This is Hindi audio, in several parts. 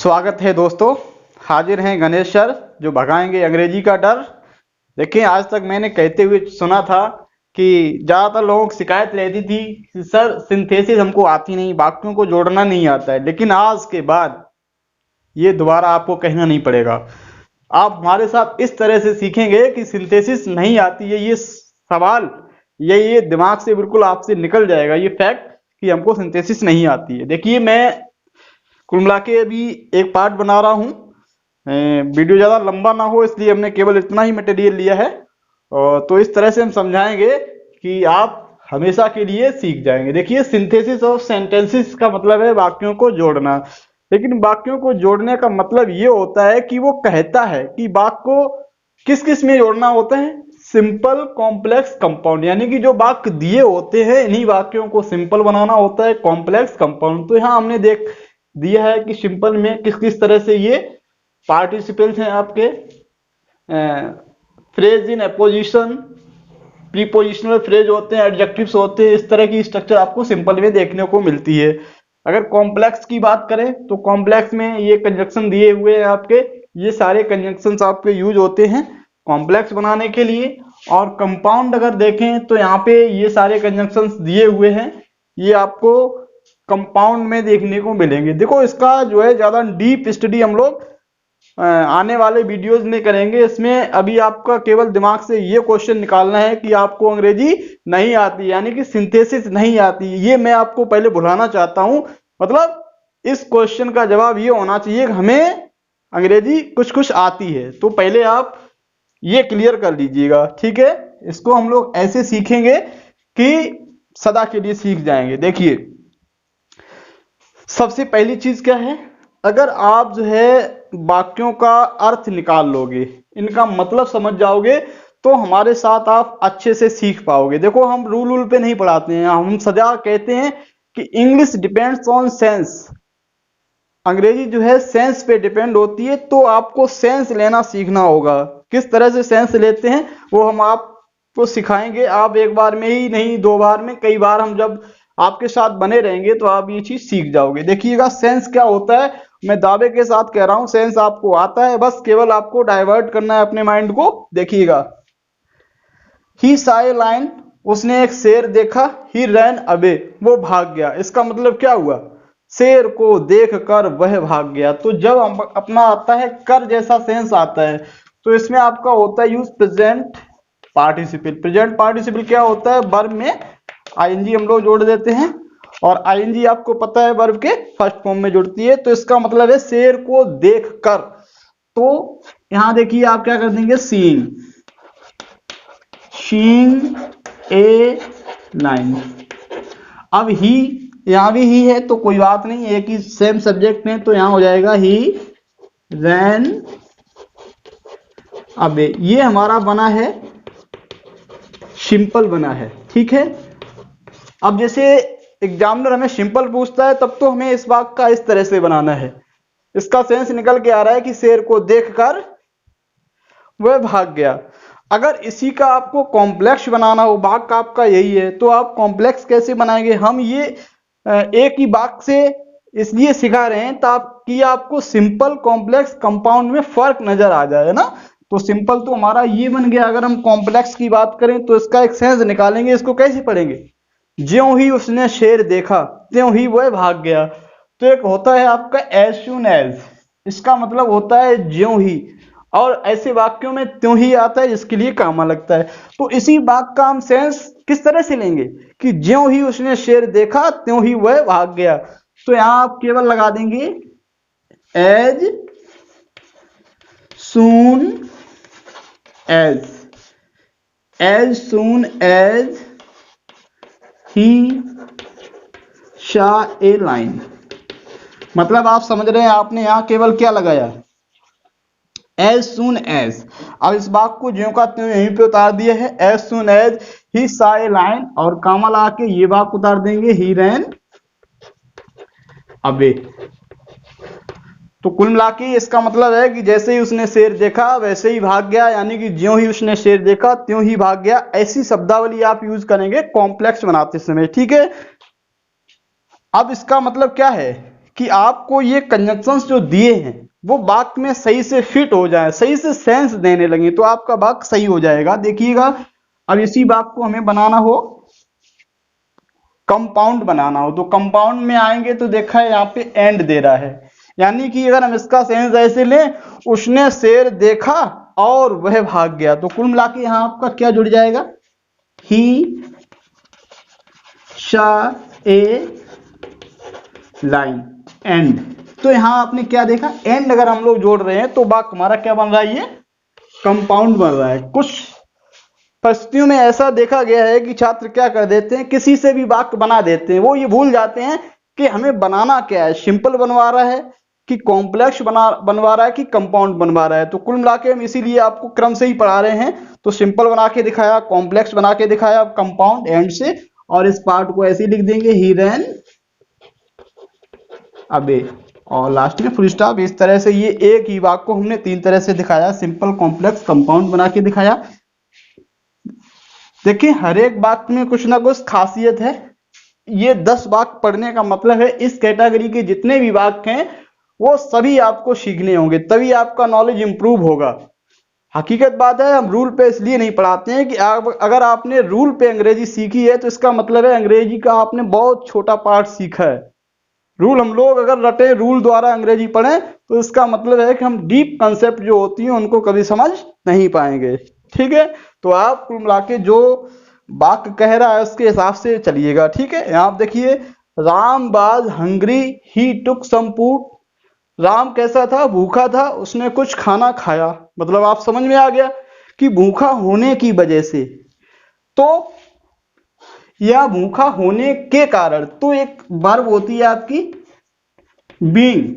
स्वागत है दोस्तों। हाजिर हैं गणेश सर जो भगाएंगे अंग्रेजी का डर। देखिए, आज तक मैंने कहते हुए सुना था कि ज़्यादातर लोगों की शिकायत रहती थी कि सर सिंथेसिस हमको आती नहीं, वाक्यों को जोड़ना नहीं आता है। लेकिन आज के बाद ये दोबारा आपको कहना नहीं पड़ेगा। आप हमारे साथ इस तरह से सीखेंगे कि सिंथेसिस नहीं आती है, ये सवाल ये दिमाग से बिल्कुल आपसे निकल जाएगा, ये फैक्ट कि हमको सिंथेसिस नहीं आती है। देखिए, मैं कुल मिला के अभी एक पार्ट बना रहा हूँ, वीडियो ज़्यादा लंबा ना हो इसलिए हमने केवल इतना ही मटेरियल लिया है। और तो इस तरह से हम समझाएंगे कि आप हमेशा के लिए सीख जाएंगे। देखिए, सिंथेसिस ऑफ सेंटेंसेस का मतलब है वाक्यों को जोड़ना। लेकिन वाक्यों को जोड़ने का मतलब ये होता है कि वो कहता है कि वाक्य को किस किस में जोड़ना होता है, सिंपल, कॉम्प्लेक्स, कंपाउंड। यानी कि जो वाक्य दिए होते हैं इन्हीं वाक्यों को सिंपल बनाना होता है, कॉम्प्लेक्स, कंपाउंड। तो यहाँ हमने देख दिया है कि सिंपल में किस किस तरह से ये पार्टिसिपल्स हैं आपके, phrase in opposition, prepositional phrase होते हैं, एडजेक्टिव्स होते हैं। इस तरह की स्ट्रक्चर आपको सिंपल में देखने को मिलती है। अगर कॉम्प्लेक्स की बात करें तो कॉम्प्लेक्स में ये कंजक्शन दिए हुए हैं आपके, ये सारे कंजक्शंस आपके यूज होते हैं कॉम्प्लेक्स बनाने के लिए। और कंपाउंड अगर देखें तो यहाँ पे ये सारे कंजक्शंस दिए हुए हैं, ये आपको कंपाउंड में देखने को मिलेंगे। देखो, इसका जो है ज्यादा डीप स्टडी हम लोग आने वाले वीडियोस में करेंगे। इसमें अभी आपका केवल दिमाग से ये क्वेश्चन निकालना है कि आपको अंग्रेजी नहीं आती, यानी कि सिंथेसिस नहीं आती, ये मैं आपको पहले भुलाना चाहता हूं। मतलब इस क्वेश्चन का जवाब ये होना चाहिए कि हमें अंग्रेजी कुछ कुछ आती है। तो पहले आप ये क्लियर कर लीजिएगा, ठीक है। इसको हम लोग ऐसे सीखेंगे कि सदा के लिए सीख जाएंगे। देखिए, सबसे पहली चीज क्या है, अगर आप जो है वाक्यों का अर्थ निकाल लोगे, इनका मतलब समझ जाओगे, तो हमारे साथ आप अच्छे से सीख पाओगे। देखो, हम रूल पे नहीं पढ़ाते हैं, हम सदा कहते हैं कि इंग्लिश डिपेंड्स ऑन सेंस। अंग्रेजी जो है सेंस पे डिपेंड होती है, तो आपको सेंस लेना सीखना होगा। किस तरह से सेंस लेते हैं वो हम आपको सिखाएंगे। आप एक बार में ही नहीं, दो बार में, कई बार हम जब आपके साथ बने रहेंगे तो आप ये चीज सीख जाओगे। देखिएगा, सेंस क्या होता है, मैं दावे के साथ कह रहा हूं सेंस आपको आता है, बस केवल आपको डाइवर्ट करना है अपने माइंड को। देखिएगा, ही सॉ ए लायन, उसने एक शेर देखा, ही रैन अवे, वो भाग गया। इसका मतलब क्या हुआ, शेर को देखकर वह भाग गया। तो जब हम अपना आता है कर जैसा सेंस आता है तो इसमें आपका होता है use present participle. Present participle क्या होता है, वर्ब में आईएनजी हम लोग जोड़ देते हैं, और आईएनजी आपको पता है वर्ब के फर्स्ट फॉर्म में जुड़ती है। तो इसका मतलब है शेर को देखकर। तो यहां देखिए आप क्या कर देंगे, सीइंग, सीइंग ए लाइन। अब ही, यहां भी ही है तो कोई बात नहीं, एक ही सेम सब्जेक्ट में, तो यहां हो जाएगा ही रैन अबे। ये हमारा बना है सिंपल बना है, ठीक है। अब जैसे एग्जामिनर हमें सिंपल पूछता है तब तो हमें इस वाक्य का इस तरह से बनाना है। इसका सेंस निकल के आ रहा है कि शेर को देखकर वह भाग गया। अगर इसी का आपको कॉम्प्लेक्स बनाना हो, वाक्य आपका यही है, तो आप कॉम्प्लेक्स कैसे बनाएंगे। हम ये एक ही वाक्य से इसलिए सिखा रहे हैं ताकि आपको सिंपल, कॉम्प्लेक्स, कंपाउंड में फर्क नजर आ जाए ना। तो सिंपल तो हमारा ये बन गया। अगर हम कॉम्प्लेक्स की बात करें तो इसका एक सेंस निकालेंगे। इसको कैसे पढ़ेंगे, ज्यों ही उसने शेर देखा त्यों ही वह भाग गया। तो एक होता है आपका एज सून एज, इसका मतलब होता है ज्यों ही, और ऐसे वाक्यों में त्यों ही आता है जिसके लिए कामा लगता है। तो इसी वाक्य का हम सेंस किस तरह से लेंगे कि ज्यों ही उसने शेर देखा त्यों ही वह भाग गया। तो यहां आप केवल लगा देंगे as soon as, as soon as he saw a line. मतलब आप समझ रहे हैं, आपने यहां केवल क्या लगाया, एज सून एज। अब इस वाक्य को ज्यों का त्यों यहीं पे उतार दिया है, as soon as he saw a lion, और कामा लगा के ये वाक्य उतार देंगे, ही रैन अवे। तो कुल मिला के इसका मतलब है कि जैसे ही उसने शेर देखा वैसे ही भाग गया, यानी कि ज्यों ही उसने शेर देखा त्यों ही भाग गया। ऐसी शब्दावली आप यूज करेंगे कॉम्प्लेक्स बनाते समय, ठीक है। अब इसका मतलब क्या है कि आपको ये कंजंक्शंस जो दिए हैं वो वाक्य में सही से फिट हो जाए, सही से सेंस देने लगे, तो आपका वाक्य सही हो जाएगा। देखिएगा, अब इसी वाक्य को हमें बनाना हो, कंपाउंड बनाना हो, तो कंपाउंड में आएंगे तो देखा है यहाँ पे एंड दे रहा है, यानी कि अगर हम इसका सेंस ऐसे लें, उसने शेर देखा और वह भाग गया, तो कुल मिला के यहाँ आपका क्या जुड़ जाएगा, ही saw ए लाइन, एंड। तो यहां आपने क्या देखा, एंड अगर हम लोग जोड़ रहे हैं तो वाक्य हमारा क्या बन रहा है, ये कंपाउंड बन रहा है। कुछ परिस्थितियों में ऐसा देखा गया है कि छात्र क्या कर देते हैं, किसी से भी वाक्य बना देते हैं, वो ये भूल जाते हैं कि हमें बनाना क्या है, सिंपल बनवा रहा है कि कॉम्प्लेक्स बनवा रहा है कि कंपाउंड बनवा रहा है। तो कुल मिला के हम इसीलिए आपको क्रम से ही पढ़ा रहे हैं, तो सिंपल बना के दिखाया, कॉम्प्लेक्स बना के दिखाया, कंपाउंड एंड से, और इस पार्ट को ऐसे ही लिख देंगे, ही रैन अबे, और लास्ट में फुल स्टॉप। इस तरह से ये एक ही वाक्य को हमने 3 तरह से दिखाया, सिंपल, कॉम्प्लेक्स, कंपाउंड बना के दिखाया। देखिए हर एक वाक्य में कुछ ना कुछ खासियत है। ये 10 वाक्य पढ़ने का मतलब है इस कैटेगरी के जितने भी वाक्य हैं वो सभी आपको सीखने होंगे, तभी आपका नॉलेज इंप्रूव होगा। हकीकत बात है, हम रूल पे इसलिए नहीं पढ़ाते हैं कि अगर आपने रूल पे अंग्रेजी सीखी है तो इसका मतलब है अंग्रेजी का आपने बहुत छोटा पार्ट सीखा है। रूल हम लोग अगर रटे, रूल द्वारा अंग्रेजी पढ़ें, तो इसका मतलब है कि हम डीप कंसेप्ट जो होती हैं उनको कभी समझ नहीं पाएंगे। ठीक है, तो आप कुल मिला के जो वाक्य कह रहा है उसके हिसाब से चलिएगा। ठीक है, यहाँ आप देखिए, Ram was hungry, he took some food. Ram कैसा था, भूखा था, उसने कुछ खाना खाया। मतलब आप समझ में आ गया कि भूखा होने की वजह से, तो या भूखा होने के कारण, तो एक वर्ब होती है आपकी बीइंग।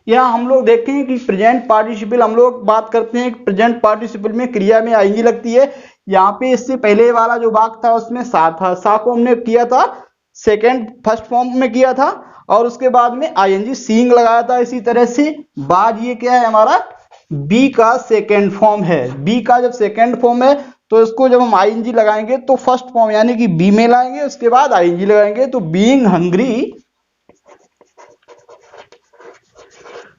या हम लोग देखते हैं कि प्रेजेंट पार्टिसिपल, हम लोग बात करते हैं कि प्रेजेंट पार्टिसिपल में क्रिया में आईएनजी लगती है। यहाँ पे इससे पहले वाला जो वाक्य था उसमें सा था, सा को हमने किया था फर्स्ट फॉर्म में किया था, और उसके बाद में आईएनजी सीइंग लगाया था। इसी तरह से बाद ये क्या है हमारा, बी का सेकेंड फॉर्म है। बी का जब सेकेंड फॉर्म है तो इसको जब हम आईएनजी लगाएंगे तो फर्स्ट फॉर्म यानी कि बी में लाएंगे, उसके बाद आईएनजी लगाएंगे, तो बीइंग हंग्री,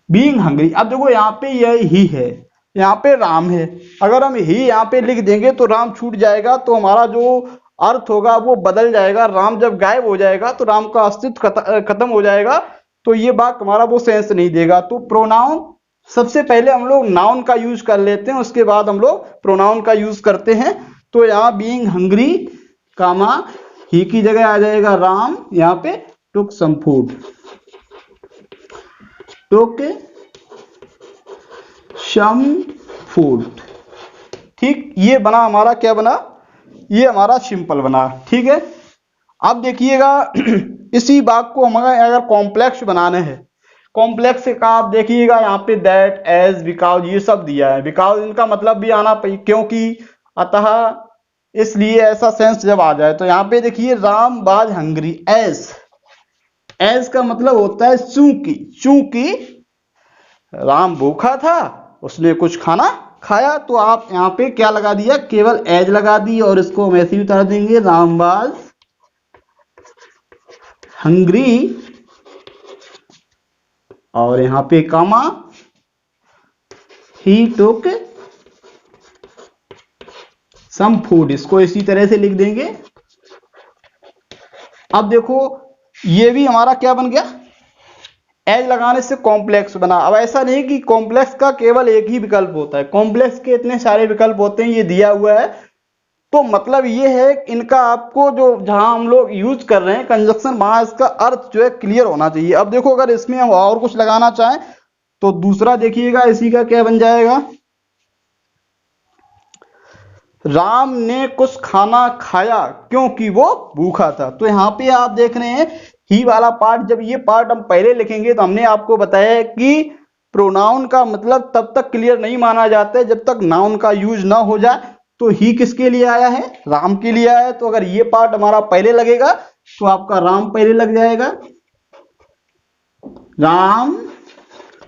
बीइंग हंग्री। अब देखो यहाँ पे यह ही है, यहाँ पे राम है, अगर हम ही यहाँ पे लिख देंगे तो राम छूट जाएगा, तो हमारा जो अर्थ होगा वो बदल जाएगा। राम जब गायब हो जाएगा तो राम का अस्तित्व खत्म हो जाएगा, तो ये बात हमारा वो सेंस नहीं देगा। तो प्रोनाउन सबसे पहले हम लोग नाउन का यूज कर लेते हैं, उसके बाद हम लोग प्रोनाउन का यूज करते हैं। तो यहाँ बीइंग हंग्री कामा ही की जगह आ जाएगा राम, यहाँ पे टुक सम फूड, टुक सम फूड। ठीक, ये बना हमारा, क्या बना, ये हमारा सिंपल बना। ठीक है, अब देखिएगा इसी वाक्य को हमें अगर कॉम्प्लेक्स बनाना है, कॉम्प्लेक्स का आप देखिएगा यहाँ पे दैट, एज, बिकॉज ये सब दिया है। बिकॉज इनका मतलब भी आना क्योंकि, अतः, इसलिए, ऐसा सेंस जब आ जाए। तो यहाँ पे देखिए राम वाज हंग्री, एज का मतलब होता है चूंकि, चूंकि राम भूखा था, उसने कुछ खाना खाया, तो आप यहाँ पे क्या लगा दिया, केवल एज लगा दी, और इसको हम ऐसे ही उतार देंगे, राम वाज हंग्री, और यहाँ पे कामा ही टुक सम फूड, इसको इसी तरह से लिख देंगे। अब देखो ये भी हमारा क्या बन गया, एज लगाने से कॉम्प्लेक्स बना। अब ऐसा नहीं कि कॉम्प्लेक्स का केवल एक ही विकल्प होता है, कॉम्प्लेक्स के इतने सारे विकल्प होते हैं, ये दिया हुआ है। तो मतलब ये है कि इनका आपको जो जहां हम लोग यूज कर रहे हैं कंजक्शन, वहां इसका अर्थ जो है क्लियर होना चाहिए। अब देखो अगर इसमें हम और कुछ लगाना चाहें तो दूसरा देखिएगा, इसी का क्या बन जाएगा, राम ने कुछ खाना खाया क्योंकि वो भूखा था। तो यहाँ पे आप देख रहे हैं ही वाला पार्ट, जब ये पार्ट हम पहले लिखेंगे तो हमने आपको बताया कि प्रोनाउन का मतलब तब तक क्लियर नहीं माना जाता है जब तक नाउन का यूज ना हो जाए। तो ही किसके लिए आया है, राम के लिए आया है। तो अगर ये पार्ट हमारा पहले लगेगा तो आपका राम पहले लग जाएगा, राम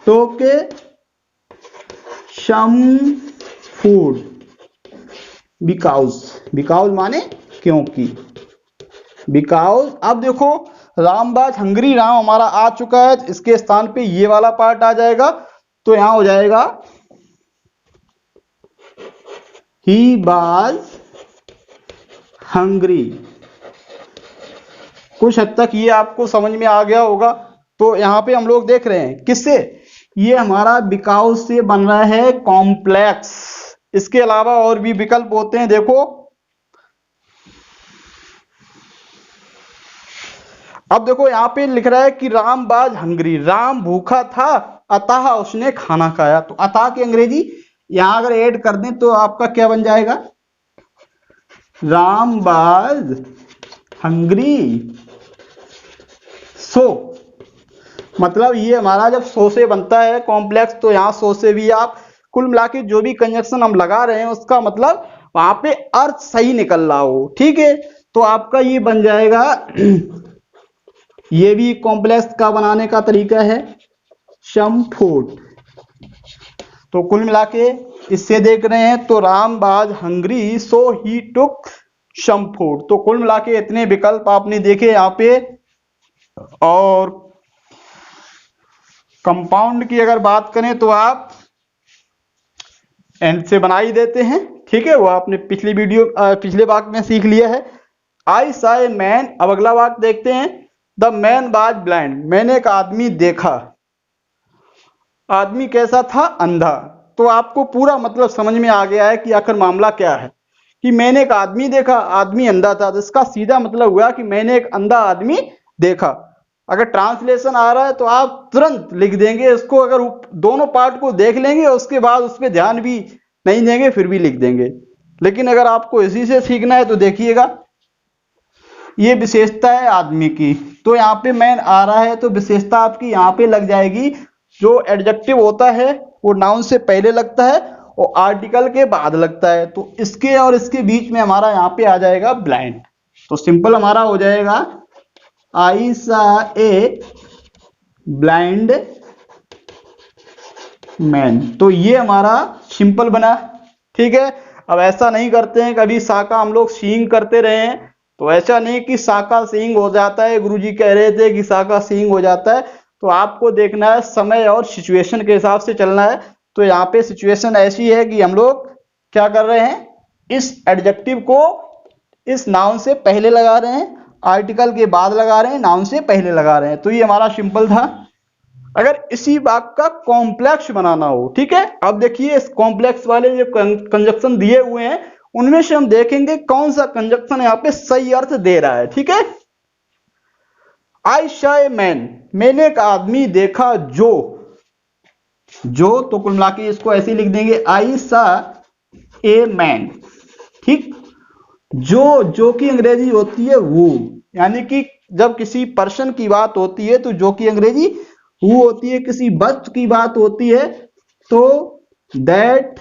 टुक सम फूड, बिकॉज, बिकॉज माने क्योंकि, बिकॉज। अब देखो रामबाज हंगरी, राम हमारा आ चुका है, इसके स्थान पे ये वाला पार्ट आ जाएगा, तो यहां हो जाएगा ही वाज हंगरी। कुछ हद तक ये आपको समझ में आ गया होगा। तो यहाँ पे हम लोग देख रहे हैं किससे, ये हमारा बिकॉज से बन रहा है कॉम्प्लेक्स। इसके अलावा और भी विकल्प होते हैं, देखो अब देखो यहाँ पे लिख रहा है कि राम वाज हंग्री, राम भूखा था अतः उसने खाना खाया। तो अतः की अंग्रेजी यहां अगर ऐड कर दें तो आपका क्या बन जाएगा, राम वाज हंग्री सो। मतलब ये हमारा जब सो से बनता है कॉम्प्लेक्स, तो यहां सो से भी आप कुल मिला के जो भी कंजक्शन हम लगा रहे हैं उसका मतलब वहां पे अर्थ सही निकल रहा हो, ठीक है। तो आपका ये बन जाएगा ये भी कॉम्प्लेक्स का बनाने का तरीका है, सम फूड। तो कुल मिला के इससे देख रहे हैं तो Ram was hungry so he took some food. तो कुल मिला के इतने विकल्प आपने देखे यहाँ पे। और कंपाउंड की अगर बात करें तो आप एंड से बना ही देते हैं, ठीक है, वो आपने पिछली वीडियो पिछले वाक्य में सीख लिया है। आई सा ए मैन, अब अगला वाक्य देखते हैं, द मैन वाज ब्लाइंड, मैंने एक आदमी देखा। आदमी कैसा था, अंधा। तो आपको पूरा मतलब समझ में आ गया है कि आखिर मामला क्या है, कि मैंने एक आदमी देखा, आदमी अंधा था, तो इसका सीधा मतलब हुआ कि मैंने एक अंधा आदमी देखा। अगर ट्रांसलेशन आ रहा है तो आप तुरंत लिख देंगे इसको, अगर दोनों पार्ट को देख लेंगे उसके बाद उस पर ध्यान भी नहीं देंगे फिर भी लिख देंगे। लेकिन अगर आपको इसी से सीखना है तो देखिएगा, ये विशेषता है आदमी की, तो यहाँ पे मैन आ रहा है तो विशेषता आपकी यहाँ पे लग जाएगी। जो एडजेक्टिव होता है वो नाउन से पहले लगता है और आर्टिकल के बाद लगता है, तो इसके और इसके बीच में हमारा यहाँ पे आ जाएगा ब्लाइंड। तो सिंपल हमारा हो जाएगा आई सा ए ब्लाइंड मैन। तो ये हमारा सिंपल बना, ठीक है। अब ऐसा नहीं करते हैं कभी सा का हम लोग सीइंग करते रहे हैं, तो ऐसा नहीं कि सा का सीइंग हो जाता है, गुरुजी कह रहे थे कि सा का सीइंग हो जाता है। तो आपको देखना है समय और सिचुएशन के हिसाब से चलना है। तो यहाँ पे सिचुएशन ऐसी है कि हम लोग क्या कर रहे हैं, इस एडजेक्टिव को इस नाउन से पहले लगा रहे हैं, आर्टिकल के बाद लगा रहे हैं, नाउन से पहले लगा रहे हैं। तो ये हमारा सिंपल था। अगर इसी वाक्य का कॉम्प्लेक्स बनाना हो, ठीक है, अब देखिए इस कॉम्प्लेक्स वाले जो कंजक्शन दिए हुए हैं उनमें से हम देखेंगे कौन सा कंजक्शन यहाँ पे सही अर्थ दे रहा है, ठीक है। आई सा ए मैन, मैंने एक आदमी देखा जो, तो कुल मिला के इसको ऐसे लिख देंगे आई सा ए मैन, ठीक। जो की अंग्रेजी होती है वो, यानी कि जब किसी पर्सन की बात होती है तो जो की अंग्रेजी वो होती है, किसी वस्तु की बात होती है तो दैट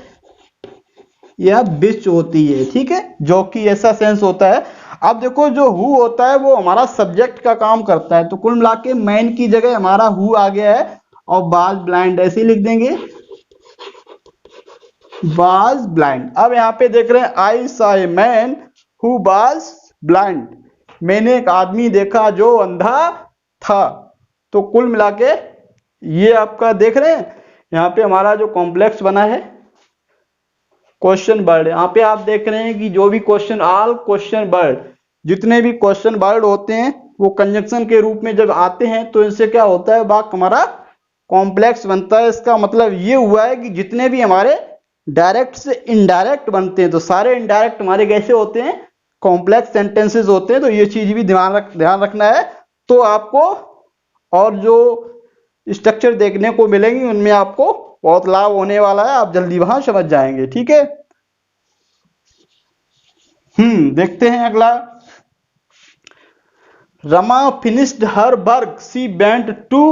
या विच होती है, ठीक है, जो कि ऐसा सेंस होता है। अब देखो जो हु होता है वो हमारा सब्जेक्ट का काम करता है, तो कुल मिला के मैन की जगह हमारा हु आ गया है और वाज ब्लाइंड ऐसे लिख देंगे, वाज ब्लाइंड। अब यहाँ पे देख रहे हैं आई सा a man who was blind, मैंने एक आदमी देखा जो अंधा था। तो कुल मिला के ये आपका देख रहे हैं यहाँ पे हमारा जो कॉम्प्लेक्स बना है क्वेश्चन वर्ड। यहाँ पे आप देख रहे हैं कि जो भी क्वेश्चन, ऑल क्वेश्चन वर्ड, जितने भी क्वेश्चन वर्ड होते हैं वो कंजक्शन के रूप में जब आते हैं तो इनसे क्या होता है, वाक्य हमारा कॉम्प्लेक्स बनता है। इसका मतलब ये हुआ है कि जितने भी हमारे डायरेक्ट से इनडायरेक्ट बनते हैं तो सारे इनडायरेक्ट हमारे कैसे होते हैं, कॉम्प्लेक्स सेंटेंसेस होते हैं। तो ये चीज भी ध्यान रखना है। तो आपको और जो स्ट्रक्चर देखने को मिलेंगी उनमें आपको बहुत लाभ होने वाला है, आप जल्दी वहां समझ जाएंगे, ठीक है। देखते हैं अगला। Rama finished her work she went to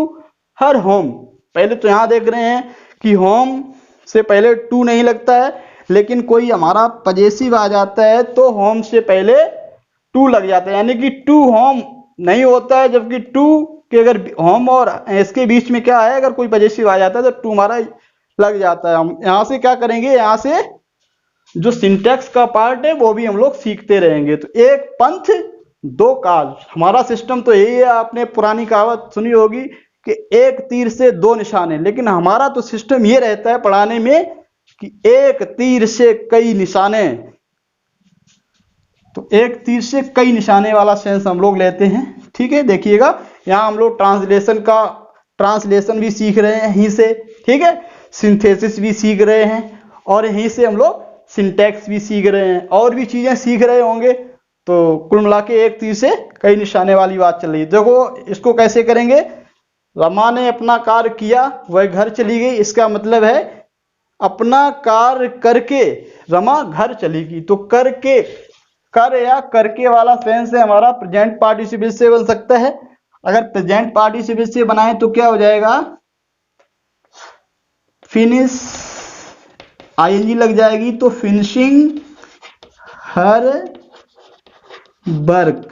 her home. पहले तो यहां देख रहे हैं कि होम से पहले टू नहीं लगता है, लेकिन कोई हमारा पजेसिव आ जाता है तो होम से पहले टू लग जाता है, यानी कि टू होम नहीं होता है, जबकि टू कि अगर होम और इसके बीच में क्या है, अगर कोई पजेसिव आ जाता है तो टू हमारा लग जाता है। हम यहां से क्या करेंगे, यहां से जो सिंटैक्स का पार्ट है वो भी हम लोग सीखते रहेंगे। तो एक पंथ दो काज। हमारा सिस्टम तो यही है, आपने पुरानी कहावत सुनी होगी कि एक तीर से दो निशाने, लेकिन हमारा तो सिस्टम ये रहता है पढ़ाने में कि एक तीर से कई निशाने। तो एक तीर से कई निशाने वाला सेंस हम लोग लेते हैं। ठीक है, देखिएगा यहाँ हम लोग ट्रांसलेशन भी सीख रहे हैं यहीं से। ठीक है, सिंथेसिस भी सीख रहे हैं, और यहीं से हम लोग सिंटैक्स भी सीख रहे हैं, और भी चीजें सीख रहे होंगे। तो कुल मिला के एक तीर से कई निशाने वाली बात चल रही है। देखो इसको कैसे करेंगे। रमा ने अपना कार्य किया, वह घर चली गई। इसका मतलब है अपना कार्य करके रमा घर चली गई। तो करके, कर या करके वाला सेंस है हमारा प्रेजेंट पार्टिसिपल से बन सकता है। अगर प्रेजेंट पार्टिसिपल से बनाए तो क्या हो जाएगा, फिनिश, आईएनजी लग जाएगी तो फिनिशिंग हर वर्क।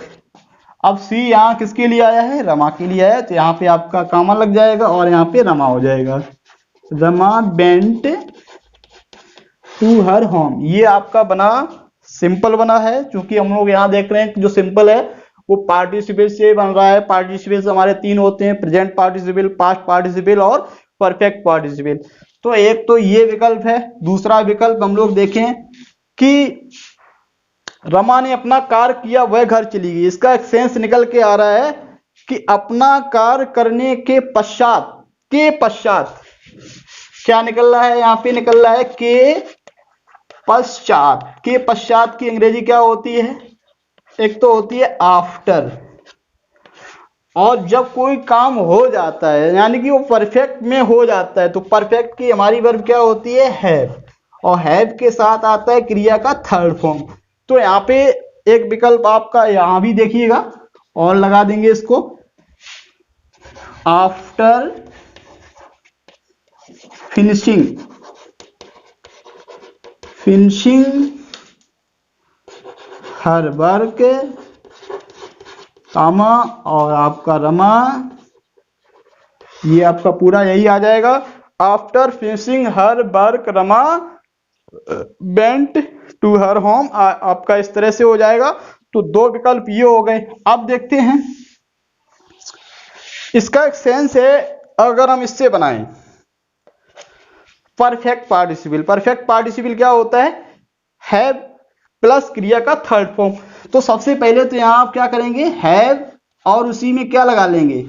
अब सी यहाँ किसके लिए आया है, रमा के लिए आया है, तो यहाँ पे आपका कामा लग जाएगा और यहाँ पे रमा हो जाएगा। Rama went to her home. ये आपका बना, सिंपल बना है। क्योंकि हम लोग यहाँ देख रहे हैं कि जो सिंपल है वो पार्टिसिपल से बन रहा है। पार्टिसिपल हमारे तीन होते हैं, प्रेजेंट पार्टिसिपल, पास्ट पार्टिसिपल और परफेक्ट पार्टिसिपल। तो एक तो ये विकल्प है। दूसरा विकल्प हम लोग देखें कि रमा ने अपना कार्य किया, वह घर चली गई। इसका एक सेंस निकल के आ रहा है कि अपना कार्य करने के पश्चात, के पश्चात क्या निकल रहा है, यहाँ पे निकल रहा है के पश्चात। के पश्चात की अंग्रेजी क्या होती है, एक तो होती है आफ्टर। और जब कोई काम हो जाता है यानी कि वो परफेक्ट में हो जाता है, तो परफेक्ट की हमारी वर्ब क्या होती है, हैव। और हैव के साथ आता है क्रिया का थर्ड फॉर्म। तो यहाँ पे एक विकल्प आपका यहां भी देखिएगा, और लगा देंगे इसको, after finishing her work comma, और आपका रमा, ये आपका पूरा यही आ जाएगा। After finishing her work Rama went to her home, आपका इस तरह से हो जाएगा। तो दो विकल्प ये हो गए। अब देखते हैं इसका एक सेंस है, अगर हम इससे बनाएं परफेक्ट पार्टिसिपल। परफेक्ट पार्टिसिपल क्या होता है, हैव प्लस क्रिया का थर्ड फॉर्म। तो सबसे पहले तो यहां आप क्या करेंगे, हैव और उसी में क्या लगा लेंगे,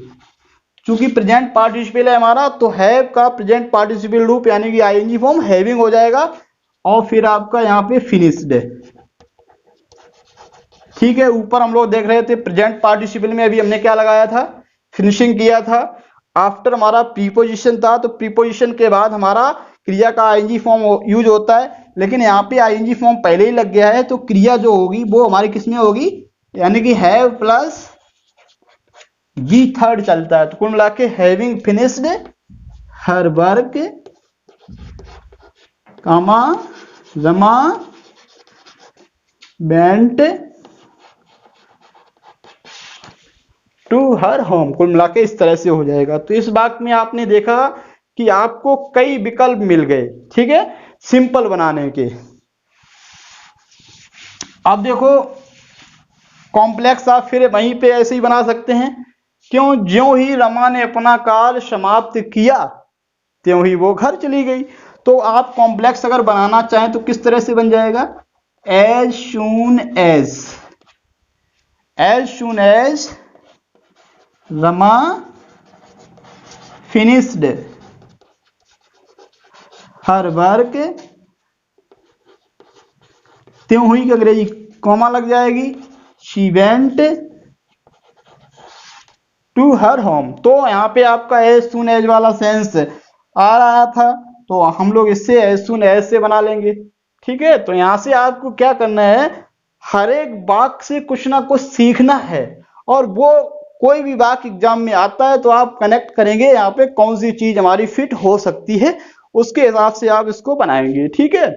चूंकि प्रेजेंट पार्टिसिपल है हमारा, तो हैव का प्रेजेंट पार्टिसिपल रूप यानी कि आईएनजी फॉर्म हैविंग हो जाएगा। और फिर आपका यहाँ पे फिनिश्ड है। ठीक है, ऊपर हम लोग देख रहे थे प्रेजेंट पार्टिसिपल में अभी हमने क्या लगाया था, फिनिशिंग किया था। आफ्टर हमारा प्रीपोजिशन था, तो प्रीपोजिशन के बाद हमारा क्रिया का आईएनजी फॉर्म यूज होता है। लेकिन यहाँ पे आईएनजी फॉर्म पहले ही लग गया है, तो क्रिया जो होगी वो हमारी किसमें होगी, यानी कि हैव प्लस वी थर्ड चलता है। तो कुल मिला के having finished her work comma Rama went to her home. कुल मिला के इस तरह से हो जाएगा। तो इस बात में आपने देखा कि आपको कई विकल्प मिल गए, ठीक है, सिंपल बनाने के। अब देखो कॉम्प्लेक्स आप फिर वहीं पे ऐसे ही बना सकते हैं। क्यों, ज्यों ही रमा ने अपना कार्य समाप्त किया त्यों ही वो घर चली गई। तो आप कॉम्प्लेक्स अगर बनाना चाहें तो किस तरह से बन जाएगा, as soon as Rama finished her work त्यों हुई की अंग्रेजी कॉमा लग जाएगी, she went to her home. तो यहाँ पे आपका एज सून एज वाला सेंस आ रहा था, तो हम लोग इससे एज सून एज से बना लेंगे। ठीक है, तो यहां से आपको क्या करना है, हर एक वाक्य से कुछ ना कुछ सीखना है। और वो कोई भी वाक्य एग्जाम में आता है तो आप कनेक्ट करेंगे यहाँ पे कौन सी चीज हमारी फिट हो सकती है, उसके हिसाब से आप इसको बनाएंगे। ठीक है,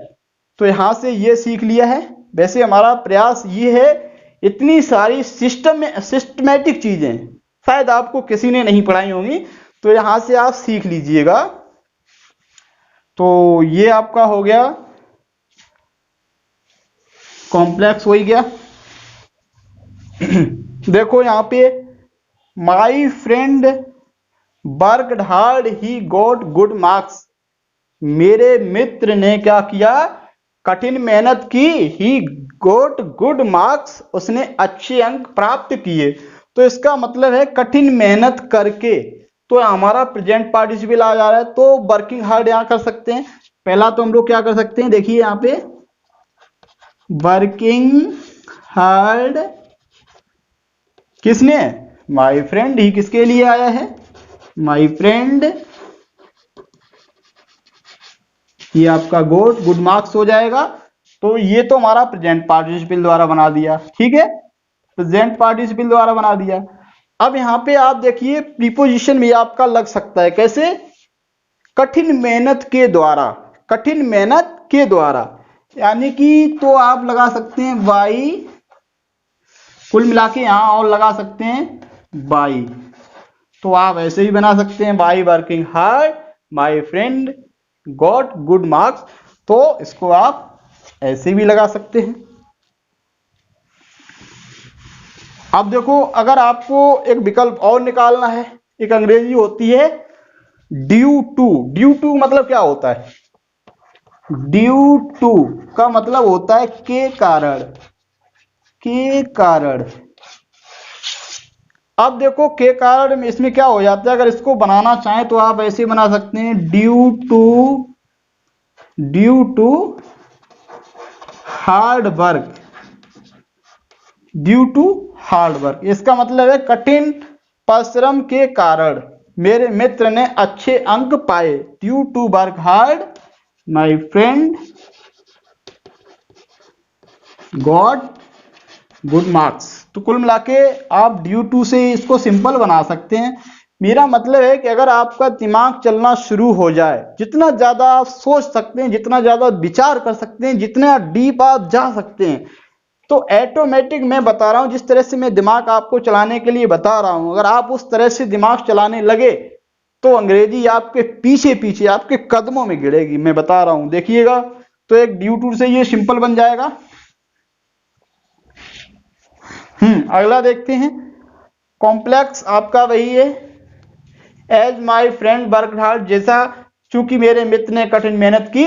तो यहां से ये सीख लिया है। वैसे हमारा प्रयास ये है, इतनी सारी सिस्टमेटिक चीजें शायद आपको किसी ने नहीं पढ़ाई होंगी, तो यहां से आप सीख लीजिएगा। तो ये आपका हो गया कॉम्प्लेक्स, हो ही गया। देखो यहाँ पे my friend worked hard he got good marks, मेरे मित्र ने क्या किया, कठिन मेहनत की, ही गॉट गुड मार्क्स, उसने अच्छे अंक प्राप्त किए। तो इसका मतलब है कठिन मेहनत करके, तो हमारा प्रेजेंट पार्टिसिपल आ जा रहा है, तो वर्किंग हार्ड यहां कर सकते हैं। पहला तो हम लोग क्या कर सकते हैं, देखिए यहाँ पे वर्किंग हार्ड किसने, माई फ्रेंड, ही किसके लिए आया है, माई फ्रेंड, ये आपका गोट गुड मार्क्स हो जाएगा। तो ये तो हमारा प्रेजेंट पार्टिसिपल द्वारा बना दिया, ठीक है, प्रेजेंट पार्टिसिपल द्वारा बना दिया। अब यहां पे आप देखिए प्रीपोजिशन भी आपका लग सकता है, कैसे, कठिन मेहनत के द्वारा, कठिन मेहनत के द्वारा, यानी कि तो आप लगा सकते हैं बाई, कुल मिला के यहां और लगा सकते हैं बाई, तो आप ऐसे ही बना सकते हैं by working hard my friend got good marks, तो इसको आप ऐसे भी लगा सकते हैं। अब देखो अगर आपको एक विकल्प और निकालना है, एक अंग्रेजी होती है ड्यू टू, ड्यू टू मतलब क्या होता है, ड्यू टू का मतलब होता है के कारण, के कारण। अब देखो के कारण में इसमें क्या हो जाता है, अगर इसको बनाना चाहें तो आप ऐसे बना सकते हैं due to, due to hard work, due to hard work, इसका मतलब है कठिन परिश्रम के कारण मेरे मित्र ने अच्छे अंक पाए, due to work hard my friend got good marks. तो कुल मिला के आप ड्यू टू से इसको सिंपल बना सकते हैं। मेरा मतलब है कि अगर आपका दिमाग चलना शुरू हो जाए, जितना ज्यादा आप सोच सकते हैं, जितना ज्यादा विचार कर सकते हैं, जितना डीप आप जा सकते हैं, तो ऑटोमेटिक मैं बता रहा हूं, जिस तरह से मैं दिमाग आपको चलाने के लिए बता रहा हूं, अगर आप उस तरह से दिमाग चलाने लगे तो अंग्रेजी आपके पीछे पीछे आपके कदमों में गिरेगी, मैं बता रहा हूं, देखिएगा। तो एक ड्यू टू से ये सिंपल बन जाएगा। अगला देखते हैं, कॉम्प्लेक्स आपका वही है, as my friend work hard, जैसा चूंकि मेरे मित्र ने कठिन मेहनत की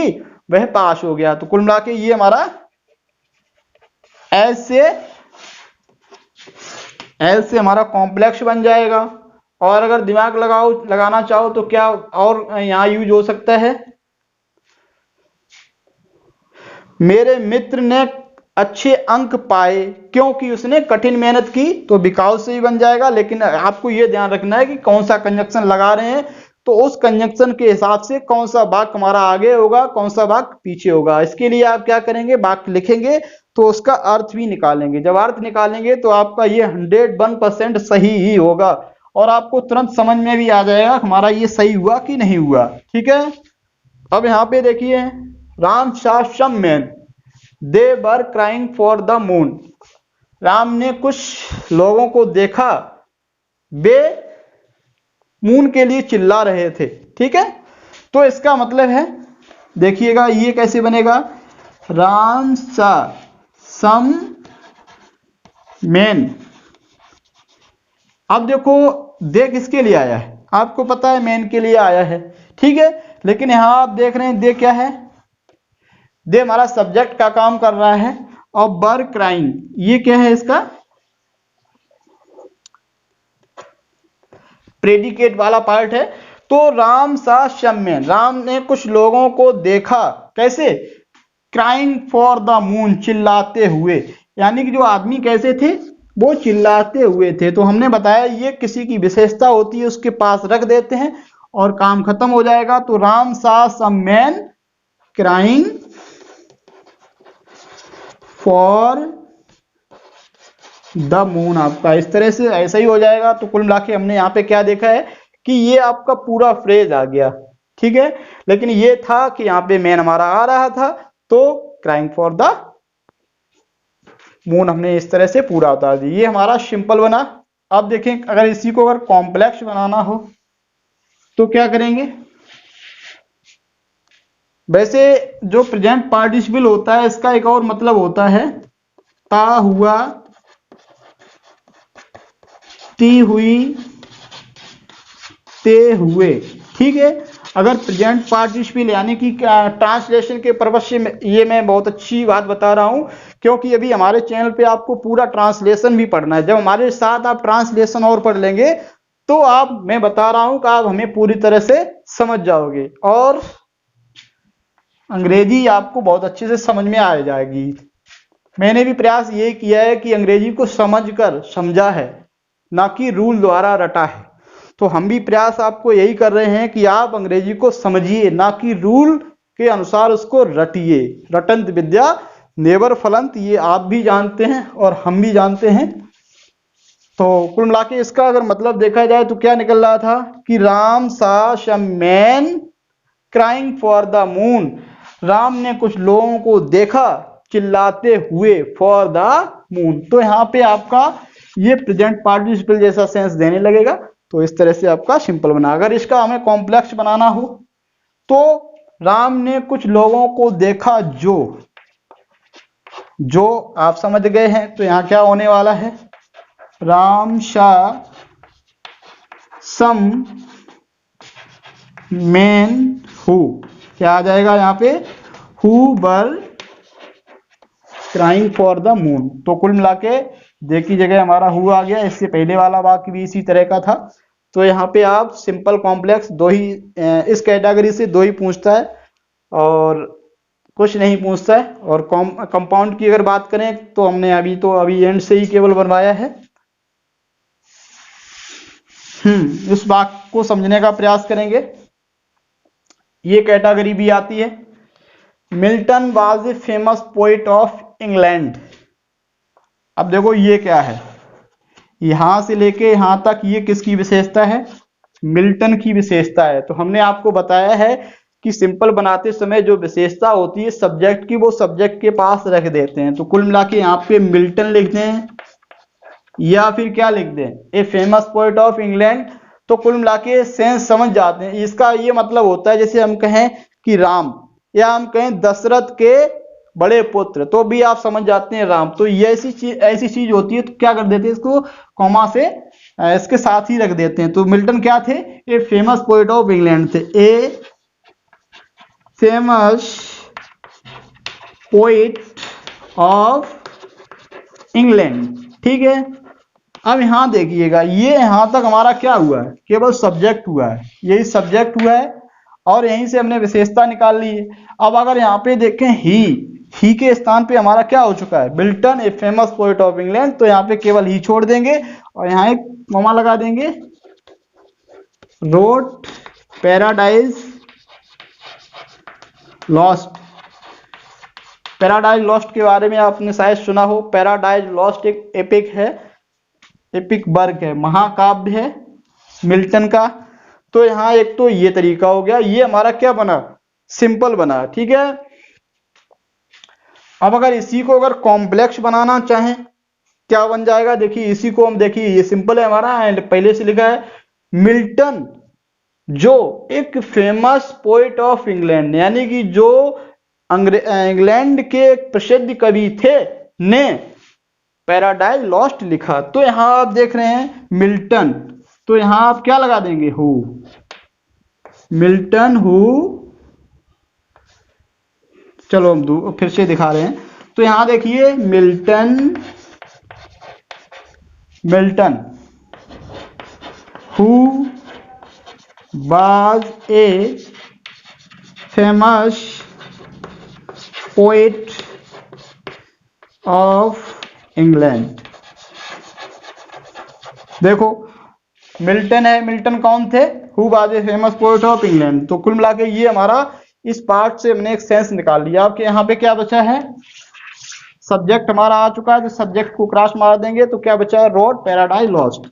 वह पास हो गया। तो कुल मिला के ये हमारा एज से हमारा कॉम्प्लेक्स बन जाएगा। और अगर दिमाग लगाना चाहो तो क्या और यहां यूज हो सकता है, मेरे मित्र ने अच्छे अंक पाए क्योंकि उसने कठिन मेहनत की, तो बिकॉज से ही बन जाएगा। लेकिन आपको यह ध्यान रखना है कि कौन सा कंजक्शन लगा रहे हैं, तो उस कंजक्शन के हिसाब से कौन सा वाक्य हमारा आगे होगा, कौन सा वाक्य पीछे होगा। इसके लिए आप क्या करेंगे, वाक्य लिखेंगे तो उसका अर्थ भी निकालेंगे, जब अर्थ निकालेंगे तो आपका ये 101% सही ही होगा, और आपको तुरंत समझ में भी आ जाएगा हमारा ये सही हुआ कि नहीं हुआ, ठीक है। अब यहाँ पे देखिए, Ram saw some men, they were crying for the moon, Ram ने कुछ लोगों को देखा, वे मून के लिए चिल्ला रहे थे, ठीक है। तो इसका मतलब है, देखिएगा ये कैसे बनेगा, राम saw some men, अब देखो दे किसके लिए आया है, आपको पता है मैन के लिए आया है, ठीक है। लेकिन यहां आप देख रहे हैं दे क्या है, दे हमारा सब्जेक्ट का काम कर रहा है, और बर क्राइंग ये क्या है, इसका प्रेडिकेट वाला पार्ट है। तो राम सा शम्य, राम ने कुछ लोगों को देखा, कैसे, क्राइंग फॉर द मून, चिल्लाते हुए, यानी कि जो आदमी कैसे थे, वो चिल्लाते हुए थे। तो हमने बताया ये किसी की विशेषता होती है, उसके पास रख देते हैं और काम खत्म हो जाएगा। तो Ram saw some man crying for the moon, आपका इस तरह से ऐसा ही हो जाएगा। तो कुल मिला के हमने यहाँ पे क्या देखा है कि ये आपका पूरा फ्रेज आ गया, ठीक है। लेकिन ये था कि यहाँ पे मैन हमारा आ रहा था, तो क्राइंग फॉर द मून हमने इस तरह से पूरा उतार दिया, ये हमारा सिंपल बना। अब देखें अगर इसी को अगर कॉम्प्लेक्स बनाना हो तो क्या करेंगे, वैसे जो प्रेजेंट पार्टिसिपल होता है इसका एक और मतलब होता है ता हुआ ती हुई, ते हुए। ठीक है, अगर प्रेजेंट पार्टिसिपल यानी कि ट्रांसलेशन के पर्पज से ये मैं बहुत अच्छी बात बता रहा हूं, क्योंकि अभी हमारे चैनल पे आपको पूरा ट्रांसलेशन भी पढ़ना है। जब हमारे साथ आप ट्रांसलेशन और पढ़ लेंगे तो आप, मैं बता रहा हूं कि आप हमें पूरी तरह से समझ जाओगे और अंग्रेजी आपको बहुत अच्छे से समझ में आ जाएगी। मैंने भी प्रयास ये किया है कि अंग्रेजी को समझकर समझा है, ना कि रूल द्वारा रटा है। तो हम भी प्रयास आपको यही कर रहे हैं कि आप अंग्रेजी को समझिए, ना कि रूल के अनुसार उसको रटिए। रटंत विद्या नेवर फलंत, ये आप भी जानते हैं और हम भी जानते हैं। तो कुल मिला के इसका अगर मतलब देखा जाए तो क्या निकल रहा था कि Ram saw some man crying for the moon. Ram ने कुछ लोगों को देखा चिल्लाते हुए फॉर द मून। तो यहाँ पे आपका ये प्रेजेंट पार्टिसिपल जैसा सेंस देने लगेगा। तो इस तरह से आपका सिंपल बना। अगर इसका हमें कॉम्प्लेक्स बनाना हो तो राम ने कुछ लोगों को देखा जो आप समझ गए हैं। तो यहाँ क्या होने वाला है, Ram saw some man who, क्या आ जाएगा यहाँ पे, who were crying for the moon. तो कुल मिला के देखी जगह हमारा हु आ गया। इससे पहले वाला वाक्य भी इसी तरह का था। तो यहाँ पे आप सिंपल कॉम्प्लेक्स दो ही, इस कैटेगरी से दो ही पूछता है और कुछ नहीं पूछता है। और कंपाउंड की अगर बात करें तो हमने अभी एंड से ही केवल बनवाया है। इस वाक्य को समझने का प्रयास करेंगे। ये कैटेगरी भी आती है। Milton was a famous poet of England. अब देखो ये क्या है, यहां से लेके यहां तक ये किसकी विशेषता है, मिल्टन की विशेषता है। तो हमने आपको बताया है कि सिंपल बनाते समय जो विशेषता होती है सब्जेक्ट की, वो सब्जेक्ट के पास रख देते हैं। तो कुल मिला के यहाँ पे मिल्टन लिख दें या फिर क्या लिख दें, ए फेमस पोइट ऑफ इंग्लैंड। तो कुल मिला के सेंस समझ जाते हैं। इसका ये मतलब होता है जैसे हम कहें कि राम, या हम कहें दशरथ के बड़े पुत्र, तो भी आप समझ जाते हैं राम। तो ये ऐसी चीज होती है तो क्या कर देते हैं, इसको कॉमा से इसके साथ ही रख देते हैं। तो मिल्टन क्या थे, a famous poet of England थे, a famous poet of England. ठीक है, अब यहां देखिएगा, ये यहां तक हमारा क्या हुआ है, केवल सब्जेक्ट हुआ है, यही सब्जेक्ट हुआ है और यहीं से हमने विशेषता निकाल ली है। अब अगर यहाँ पे देखें ही के स्थान पे हमारा क्या हो चुका है, Milton A famous poet of England. तो यहाँ पे केवल ही छोड़ देंगे और यहाँ एक कॉमा लगा देंगे, wrote Paradise Lost. Paradise Lost के बारे में आपने शायद सुना हो। पैराडाइज लॉस्ट एक एपिक है, एपिक वर्क है, महाकाव्य है मिल्टन का। तो यहां एक तो ये तरीका हो गया, ये हमारा क्या बना, सिंपल बना। ठीक है, अब अगर इसी को अगर कॉम्प्लेक्स बनाना चाहें क्या बन जाएगा, देखिए इसी को हम, देखिए ये सिंपल है हमारा एंड पहले से लिखा है मिल्टन जो एक फेमस पोइट ऑफ इंग्लैंड, यानी कि जो इंग्लैंड के एक प्रसिद्ध कवि थे, ने पैराडाइज लॉस्ट लिखा। तो यहां आप देख रहे हैं मिल्टन, तो यहां आप क्या लगा देंगे, हु, मिल्टन हु। चलो हम फिर से दिखा रहे हैं। तो यहां देखिए Milton who was a famous poet of England. देखो मिल्टन है, मिल्टन कौन थे, who was a famous poet of England. तो कुल मिला के ये हमारा इस पार्ट से हमने एक सेंस निकाल लिया। आपके यहाँ पे क्या बचा है, सब्जेक्ट हमारा आ चुका है, तो सब्जेक्ट को क्रॉस मार देंगे तो क्या बचा है, रोड पैराडाइज लॉस्ट,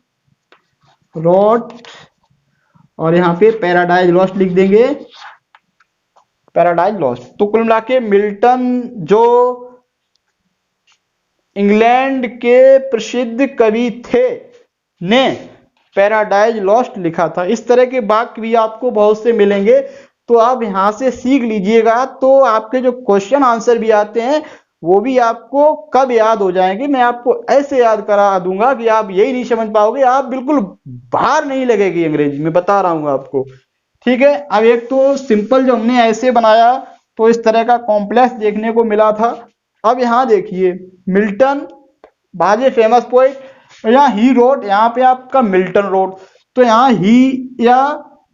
रोड और यहाँ पे पैराडाइज लॉस्ट लिख देंगे, पैराडाइज लॉस्ट। तो कुल मिला के मिल्टन जो इंग्लैंड के प्रसिद्ध कवि थे, ने पैराडाइज लॉस्ट लिखा था। इस तरह के वाक्य भी आपको बहुत से मिलेंगे, तो आप यहां से सीख लीजिएगा। तो आपके जो क्वेश्चन आंसर भी आते हैं वो भी आपको कब याद हो जाएंगे, मैं आपको ऐसे याद करा दूंगा कि आप यही नहीं समझ पाओगे, आप बिल्कुल बाहर नहीं लगेगी अंग्रेजी में, बता रहा हूं आपको। ठीक है, अब एक तो सिंपल जो हमने ऐसे बनाया तो इस तरह का कॉम्प्लेक्स देखने को मिला था। अब यहाँ देखिए Milton was a famous poet, यहाँ ही रोड, यहाँ पे आपका मिल्टन रोड, तो यहाँ ही या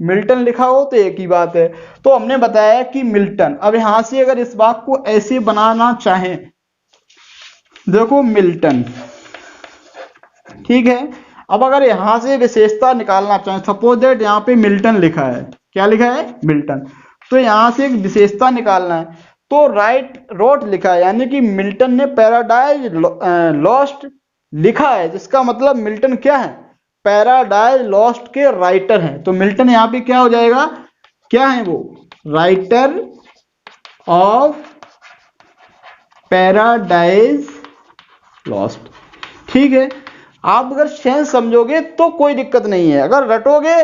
मिल्टन लिखा हो तो एक ही बात है। तो हमने बताया कि मिल्टन, अब यहां से अगर इस वाक्य को ऐसे बनाना चाहें, देखो मिल्टन, ठीक है। अब अगर यहां से विशेषता निकालना चाहें, सपोज दैट यहाँ पे मिल्टन लिखा है, क्या लिखा है, मिल्टन, तो यहां से एक विशेषता निकालना है, तो राइट रोट लिखा है, यानी कि मिल्टन ने पैराडाइज लॉस्ट लिखा है, जिसका मतलब मिल्टन क्या है, पैराडाइज लॉस्ट के राइटर हैं। तो मिल्टन यहाँ पे क्या हो जाएगा, क्या है वो, राइटर ऑफ पैराडाइज लॉस्ट। ठीक है, आप अगर सेंस समझोगे तो कोई दिक्कत नहीं है, अगर रटोगे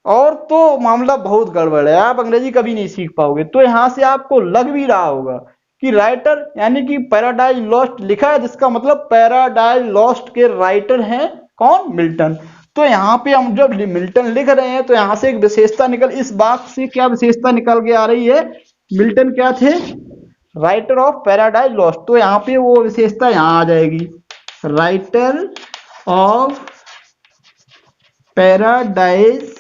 और तो मामला बहुत गड़बड़ है, आप अंग्रेजी कभी नहीं सीख पाओगे। तो यहां से आपको लग भी रहा होगा कि राइटर यानी कि पैराडाइज लॉस्ट लिखा है, जिसका मतलब पैराडाइज लॉस्ट के राइटर हैं कौन, मिल्टन। तो यहाँ पे हम जब मिल्टन लिख रहे हैं तो यहाँ से एक विशेषता निकल, इस बात से क्या विशेषता निकल के आ रही है, मिल्टन क्या थे, राइटर ऑफ पैराडाइज लॉस्ट, तो यहाँ पे वो विशेषता यहाँ आ जाएगी, राइटर ऑफ पैराडाइज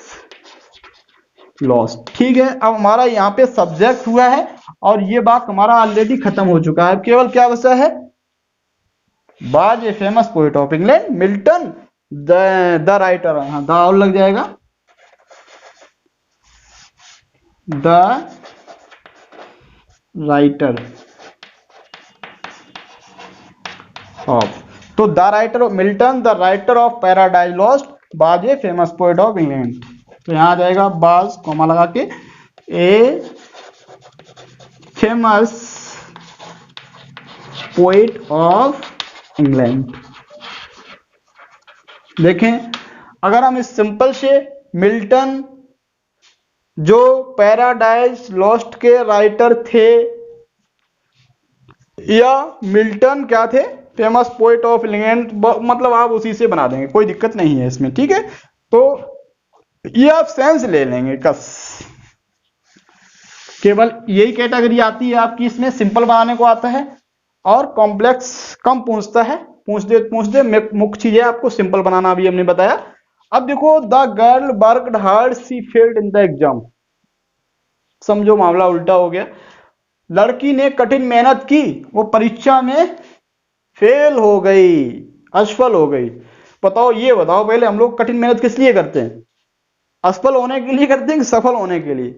लॉस्ट। ठीक है, अब हमारा यहाँ पे सब्जेक्ट हुआ है और ये वाक्य हमारा ऑलरेडी खत्म हो चुका है, अब केवल क्या बचा है, was a famous poet of England Milton the writer, हाँ द और लग जाएगा, द राइटर ऑफ, तो the writer of Milton the writer of paradise lost was a famous poet of England, तो यहां आ जाएगा बाज कॉमा लगा के, a famous poet of England. देखें, अगर हम इस सिंपल से मिल्टन जो पैराडाइज लॉस्ट के राइटर थे, या मिल्टन क्या थे, फेमस पोएट ऑफ इंग्लैंड, मतलब आप उसी से बना देंगे, कोई दिक्कत नहीं है इसमें। ठीक है, तो ये आप सेंस ले लेंगे कस, केवल यही कैटेगरी आती है आपकी, इसमें सिंपल बनाने को आता है और कॉम्प्लेक्स कम पूछता है, पूछ दे मुख्य चीज है आपको सिंपल बनाना, अभी हमने बताया। अब देखो, the girl worked hard she failed in the exam, समझो मामला उल्टा हो गया, लड़की ने कठिन मेहनत की, वो परीक्षा में फेल हो गई, असफल हो गई। बताओ, ये बताओ पहले, हम लोग कठिन मेहनत किस लिए करते हैं, असफल होने के लिए करते हैं कि सफल होने के लिए,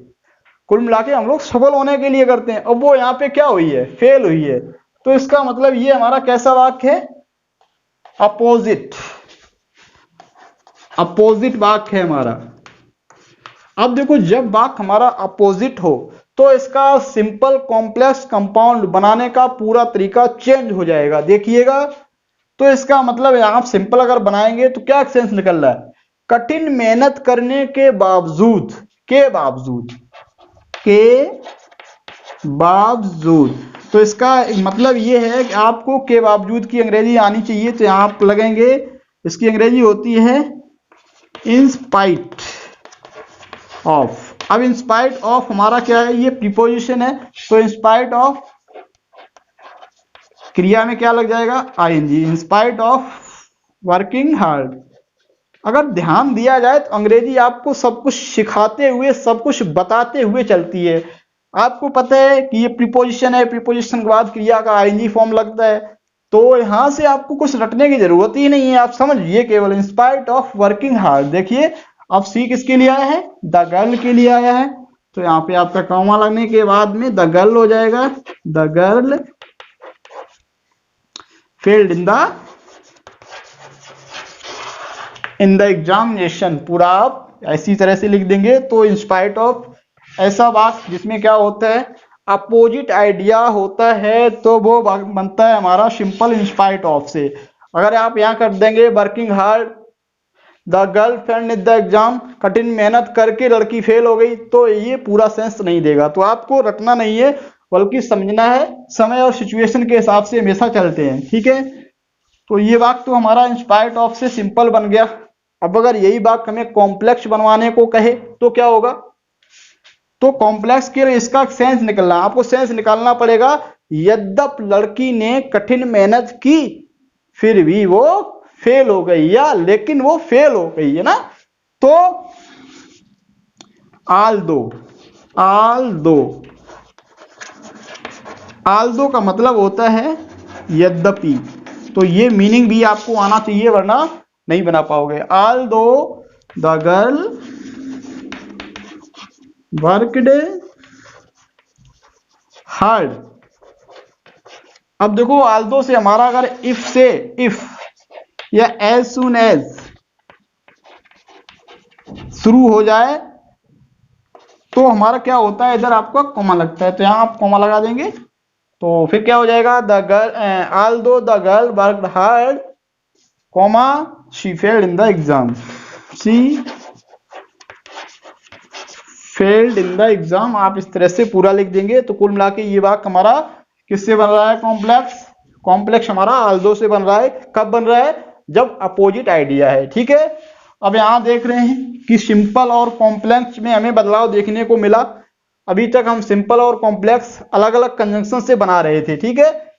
कुल मिला के हम लोग सफल होने के लिए करते हैं। अब वो यहाँ पे क्या हुई है, फेल हुई है, तो इसका मतलब ये हमारा कैसा वाक्य है, अपोजिट, अपोजिट वाक्य है हमारा। अब देखो, जब वाक्य हमारा अपोजिट हो तो इसका सिंपल कॉम्प्लेक्स कंपाउंड बनाने का पूरा तरीका चेंज हो जाएगा, देखिएगा। तो इसका मतलब है, आप सिंपल अगर बनाएंगे तो क्या सेंस निकल रहा है, कठिन मेहनत करने के बावजूद, के बावजूद, के बावजूद, तो इसका मतलब ये है कि आपको के बावजूद की अंग्रेजी आनी चाहिए, तो यहां आप लगेंगे, इसकी अंग्रेजी होती है इन स्पाइट ऑफ। अब इन स्पाइट ऑफ हमारा क्या है, ये प्रीपोजिशन है, तो इन स्पाइट ऑफ क्रिया में क्या लग जाएगा, ING, in spite of working hard. अगर ध्यान दिया जाए तो अंग्रेजी आपको सब कुछ सिखाते हुए, सब कुछ बताते हुए चलती है। आपको पता है कि ये प्रीपोजिशन है, प्रीपोजिशन के बाद क्रिया का आईएनजी फॉर्म लगता है, तो यहां से आपको कुछ रटने की जरूरत ही नहीं है, आप समझिए केवल इन स्पाइट ऑफ वर्किंग हार्ड। देखिए, अब सी किसके लिए आया है, द गर्ल के लिए आया है, तो यहाँ पे आपका कॉमा लगने के बाद में द गर्ल हो जाएगा, the girl failed in the examination, पूरा आप ऐसी तरह से लिख देंगे। तो इन स्पाइट ऑफ ऐसा वाक्य जिसमें क्या होता है, अपोजिट आइडिया होता है, तो वो बनता है हमारा सिंपल इन स्पाइट ऑफ से। अगर आप यहाँ कर देंगे working hard, the girl failed in the exam, कठिन मेहनत करके लड़की फेल हो गई, तो ये पूरा सेंस नहीं देगा, तो आपको रटना नहीं है, बल्कि समझना है, समय और सिचुएशन के हिसाब से हमेशा चलते हैं। ठीक है, तो ये वाक्य तो हमारा इंस्पायर्ड ऑफ से सिंपल बन गया। अब अगर यही वाक्य हमें कॉम्प्लेक्स बनवाने को कहे तो क्या होगा? तो कॉम्प्लेक्स के लिए इसका सेंस निकलना, आपको सेंस निकालना पड़ेगा। यद्यपि लड़की ने कठिन मेहनत की फिर भी वो फेल हो गई, या लेकिन वो फेल हो गई, है ना। तो आल्दो का मतलब होता है यद्यपि। तो ये मीनिंग भी आपको आना चाहिए, वरना नहीं बना पाओगे। Aldous the girl worked hard. अब देखो, आल्दो से हमारा अगर इफ या एज सुन एज शुरू हो जाए तो हमारा क्या होता है, इधर आपको कॉमा लगता है, तो यहां आप कॉमा लगा देंगे। तो फिर क्या हो जाएगा, the girl Aldous the girl worked hard comma she failed in the exam, she failed in the exam. आप इस तरह से पूरा लिख देंगे। तो कुल मिला के ये वाक्य हमारा किससे बन रहा है? कॉम्प्लेक्स हमारा आल्दो से बन रहा है। कब बन रहा है? जब अपोजिट आइडिया है। ठीक है, अब यहां देख रहे हैं कि सिंपल और कॉम्प्लेक्स में हमें बदलाव देखने को मिला। अभी तक हम सिंपल और कॉम्प्लेक्स अलग अलग कंजंक्शन से बना रहे थे। ठीक है,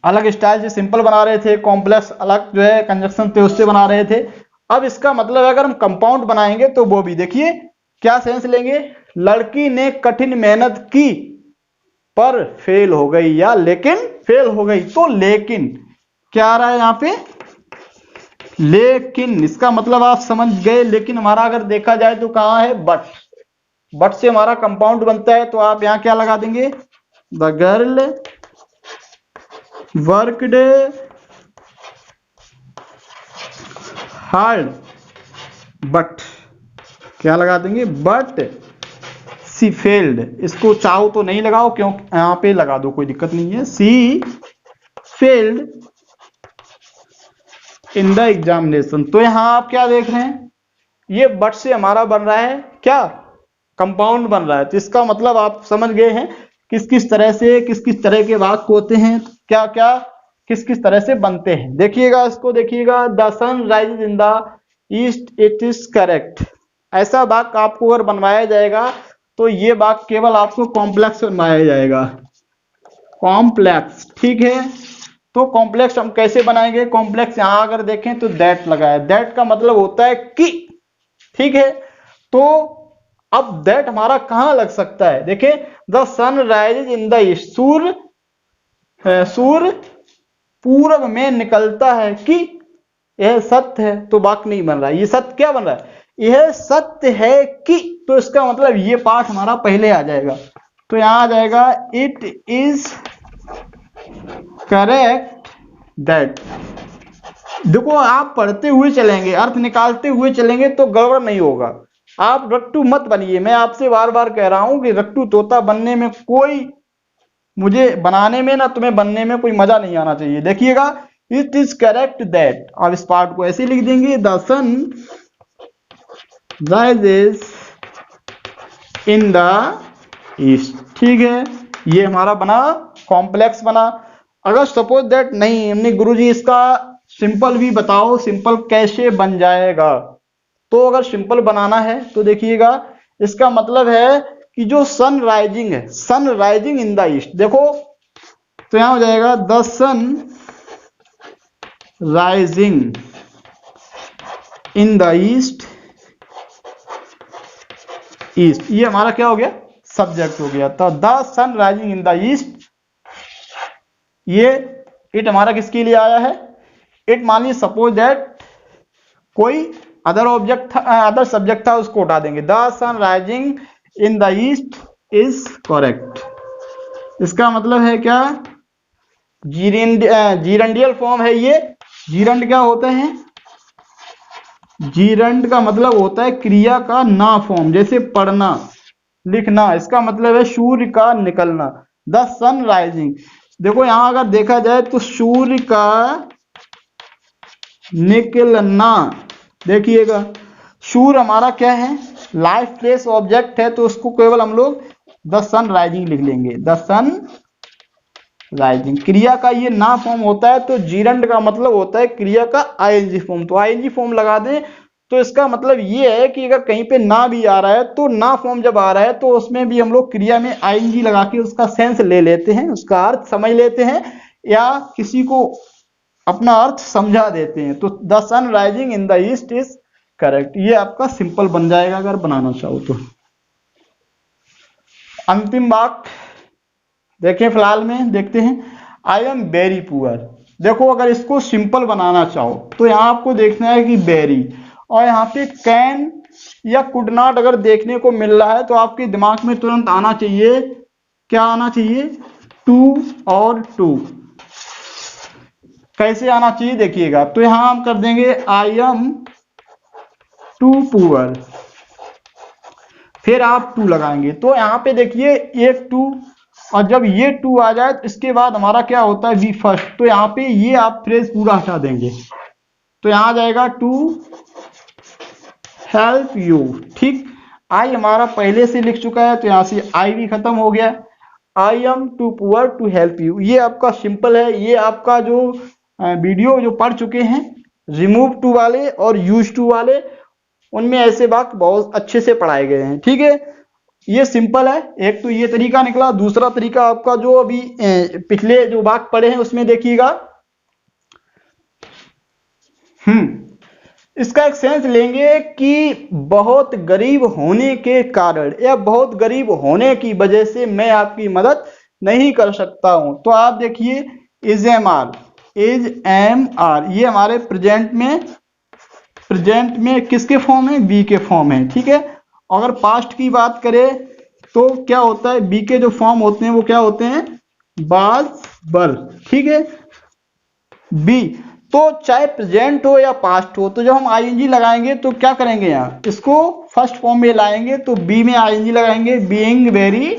अलग स्टाइल से सिंपल बना रहे थे, कॉम्प्लेक्स अलग जो है कंजंक्शन थे उससे बना रहे थे। अब इसका मतलब अगर हम कंपाउंड बनाएंगे तो वो भी देखिए क्या सेंस लेंगे। लड़की ने कठिन मेहनत की पर फेल हो गई, या लेकिन फेल हो गई। तो लेकिन क्या आ रहा है यहां पे? लेकिन इसका मतलब आप समझ गए। लेकिन हमारा अगर देखा जाए तो कहां है? बट से हमारा कंपाउंड बनता है। तो आप यहां क्या लगा देंगे? The girl worked hard but, क्या लगा देंगे? But she failed. इसको चाहो तो नहीं लगाओ, क्यों, यहां पे लगा दो, कोई दिक्कत नहीं है। See failed in the examination. तो यहां आप क्या देख रहे हैं? ये बट से हमारा बन रहा है क्या? कंपाउंड बन रहा है। तो इसका मतलब आप समझ गए हैं किस किस तरह से किस किस तरह के वाक्य होते हैं, क्या क्या किस किस तरह से बनते हैं। देखिएगा, इसको देखिएगा। The sun rises in the east, it is correct. ऐसा वाक्य आपको अगर बनवाया जाएगा तो ये वाक्य केवल आपको कॉम्प्लेक्स बनवाया जाएगा, कॉम्प्लेक्स। ठीक है, तो कॉम्प्लेक्स हम कैसे बनाएंगे? कॉम्प्लेक्स यहां अगर देखें तो दैट लगा है। दैट का मतलब होता है कि। ठीक है, तो अब दैट हमारा कहां लग सकता है? देखिए, the sun rises in the east, सूर्य पूरब में निकलता है कि यह सत्य है। तो वाक्य नहीं बन रहा है। ये सत्य क्या बन रहा है? यह सत्य है कि। तो इसका मतलब ये पार्ट हमारा पहले आ जाएगा। तो यहां आ जाएगा इट इज करेक्ट दैट। देखो, आप पढ़ते हुए चलेंगे, अर्थ निकालते हुए चलेंगे तो गड़बड़ नहीं होगा। आप रट्टू मत बनिए। मैं आपसे बार बार कह रहा हूं कि रट्टू तोता बनने में कोई, मुझे बनाने में ना तुम्हें बनने में कोई मजा नहीं आना चाहिए। देखिएगा, इट इज करेक्ट दैट। अब इस पार्ट को ऐसे लिख देंगे, the sun rises in the east. ठीक है, ये हमारा बना कॉम्प्लेक्स बना। अगर सपोज दैट नहीं, हमने गुरुजी इसका सिंपल भी बताओ, सिंपल कैसे बन जाएगा। तो अगर सिंपल बनाना है तो देखिएगा, इसका मतलब है कि जो सन राइजिंग है, sun rising in the east. देखो, तो यहां हो जाएगा the sun rising in the east, east ये हमारा क्या हो गया? सब्जेक्ट हो गया। तो the sun rising in the east, ये इट हमारा किसके लिए आया है? इट मान लीजिए सपोज दैट कोई अदर ऑब्जेक्ट था, अदर सब्जेक्ट था, उसको उठा देंगे। The sun rising in the east is correct. इसका मतलब है क्या? जीरंडियल फॉर्म है ये। जीरंड क्या होते हैं? जीरंड का मतलब होता है क्रिया का ना फॉर्म, जैसे पढ़ना, लिखना। इसका मतलब है सूर्य का निकलना, द सन राइजिंग। देखो, यहां अगर देखा जाए तो सूर्य का निकलना, देखिएगा, सूर्य हमारा क्या है? लाइफ प्लेस ऑब्जेक्ट है, तो उसको केवल हम लोग द सन राइजिंग लिख लेंगे, द सन राइजिंग। क्रिया का ये ना फॉर्म होता है तो जीरंड का मतलब होता है क्रिया का आईएनजी फॉर्म, तो आईएनजी फॉर्म लगा दें तो इसका मतलब ये है कि अगर कहीं पे ना भी आ रहा है तो ना फॉर्म जब आ रहा है तो उसमें भी हम लोग क्रिया में आईएनजी लगा के उसका सेंस ले लेते हैं, उसका अर्थ समझ लेते हैं या किसी को अपना अर्थ समझा देते हैं। तो the sun rising in the east is correct, ये आपका सिंपल बन जाएगा अगर बनाना चाहो तो। अंतिम वाक्य देखें, फिलहाल में देखते हैं, आई एम वेरी पुअर। देखो अगर इसको सिंपल बनाना चाहो तो यहाँ आपको देखना है कि वेरी और यहाँ पे कैन या कुड नॉट अगर देखने को मिल रहा है तो आपके दिमाग में तुरंत आना चाहिए, क्या आना चाहिए, टू और टू। कैसे आना चाहिए देखिएगा, तो यहां हम कर देंगे आई एम टू पुअर, फिर आप टू लगाएंगे तो यहां पे देखिए एक टू, और जब ये टू आ जाए तो इसके बाद हमारा क्या होता है बी फर्स्ट, तो यहाँ पे ये आप फ्रेज पूरा हटा देंगे तो यहां आ जाएगा टू हेल्प यू। ठीक, आई हमारा पहले से लिख चुका है तो यहां से आई भी खत्म हो गया, I am too poor to help you. ये आपका सिंपल है, ये आपका जो वीडियो जो पढ़ चुके हैं रिमूव टू वाले और यूज टू वाले, उनमें ऐसे वाक्य बहुत अच्छे से पढ़ाए गए हैं। ठीक है, ये सिंपल है। एक तो ये तरीका निकला, दूसरा तरीका आपका जो अभी पिछले जो वाक्य पढ़े हैं उसमें देखिएगा, इसका एक सेंस लेंगे कि बहुत गरीब होने के कारण या बहुत गरीब होने की वजह से मैं आपकी मदद नहीं कर सकता हूं। तो आप देखिए is am are, is am are ये हमारे प्रेजेंट में किसके फॉर्म है, बी के फॉर्म है। ठीक है, अगर पास्ट की बात करें तो क्या होता है, बी के जो फॉर्म होते हैं वो क्या होते हैं, बाज बल। ठीक है, बी तो चाहे प्रेजेंट हो या पास्ट हो, तो जब हम आईएनजी लगाएंगे तो क्या करेंगे, यहाँ इसको फर्स्ट फॉर्म में लाएंगे तो बी में आईएनजी लगाएंगे, being very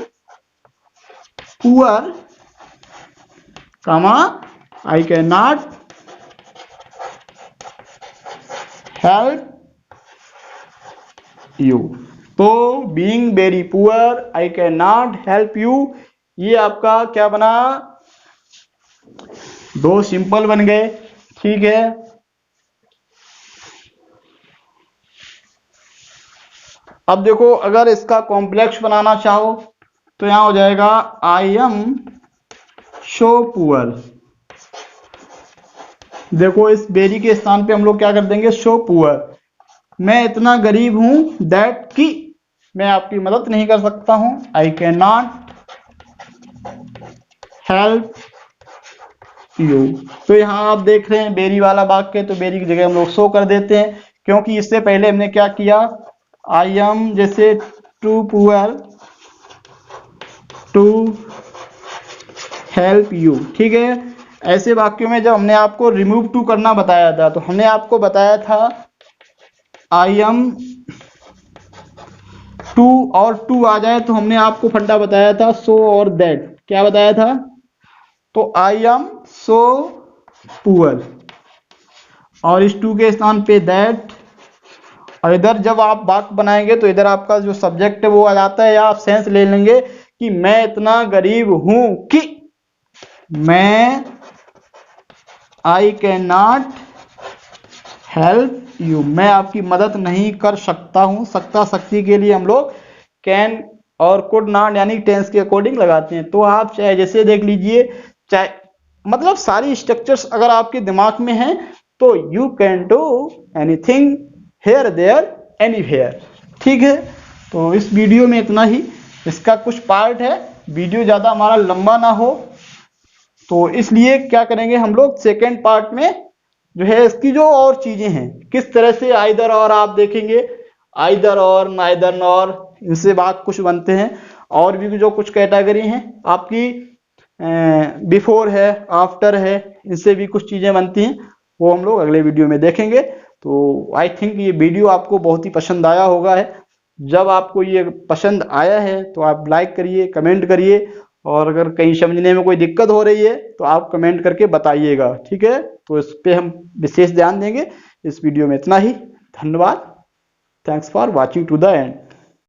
poor comma I can not help you. तो being very poor I can not help you, ये आपका क्या बना, दो सिंपल बन गए। ठीक है, अब देखो अगर इसका कॉम्प्लेक्स बनाना चाहो तो यहां हो जाएगा आई एम सो पुअर। देखो इस बेरी के स्थान पे हम लोग क्या कर देंगे, सो पुअर, मैं इतना गरीब हूं दैट कि मैं आपकी मदद नहीं कर सकता हूं, आई कैन नॉट हेल्प यू। तो यहां आप देख रहे हैं बेरी वाला वाक्य, तो बेरी की जगह हम लोग सो कर देते हैं क्योंकि इससे पहले हमने क्या किया, आई एम जैसे too poor to help you. ठीक है, ऐसे वाक्यों में जब हमने आपको रिमूव टू करना बताया था तो हमने आपको बताया था आई एम टू और टू आ जाए तो हमने आपको फंडा बताया था सो और दैट, क्या बताया था, तो आई एम सो पुअर और इस टू के स्थान पे दैट, और इधर जब आप वाक्य बनाएंगे तो इधर आपका जो सब्जेक्ट है वो आ जाता है, या आप सेंस ले लेंगे कि मैं इतना गरीब हूं कि मैं आई कैन नॉट हेल्प यू, मैं आपकी मदद नहीं कर सकता हूं। सकता शक्ति के लिए हम लोग कैन और कुड नॉट यानी टेंस के अकॉर्डिंग लगाते हैं। तो आप चाहे जैसे देख लीजिए, चाहे मतलब सारी स्ट्रक्चर्स अगर आपके दिमाग में हैं तो you can do anything here there anywhere. ठीक है, तो इस वीडियो में इतना ही, इसका कुछ पार्ट है, वीडियो ज़्यादा हमारा लंबा ना हो तो इसलिए क्या करेंगे हम लोग सेकेंड पार्ट में जो है इसकी जो और चीजें हैं किस तरह से आइदर और आप देखेंगे, आइदर और नाइदर नॉर, इनसे बात कुछ बनते हैं, और भी जो कुछ कैटेगरी हैं आपकी बिफोर है आफ्टर है, इनसे भी कुछ चीजें बनती हैं, वो हम लोग अगले वीडियो में देखेंगे। तो आई थिंक ये वीडियो आपको बहुत ही पसंद आया होगा है। जब आपको ये पसंद आया है तो आप लाइक करिए, कमेंट करिए, और अगर कहीं समझने में कोई दिक्कत हो रही है तो आप कमेंट करके बताइएगा। ठीक है, तो इस पे हम विशेष ध्यान देंगे। इस वीडियो में इतना ही, धन्यवाद, thanks for watching to the and.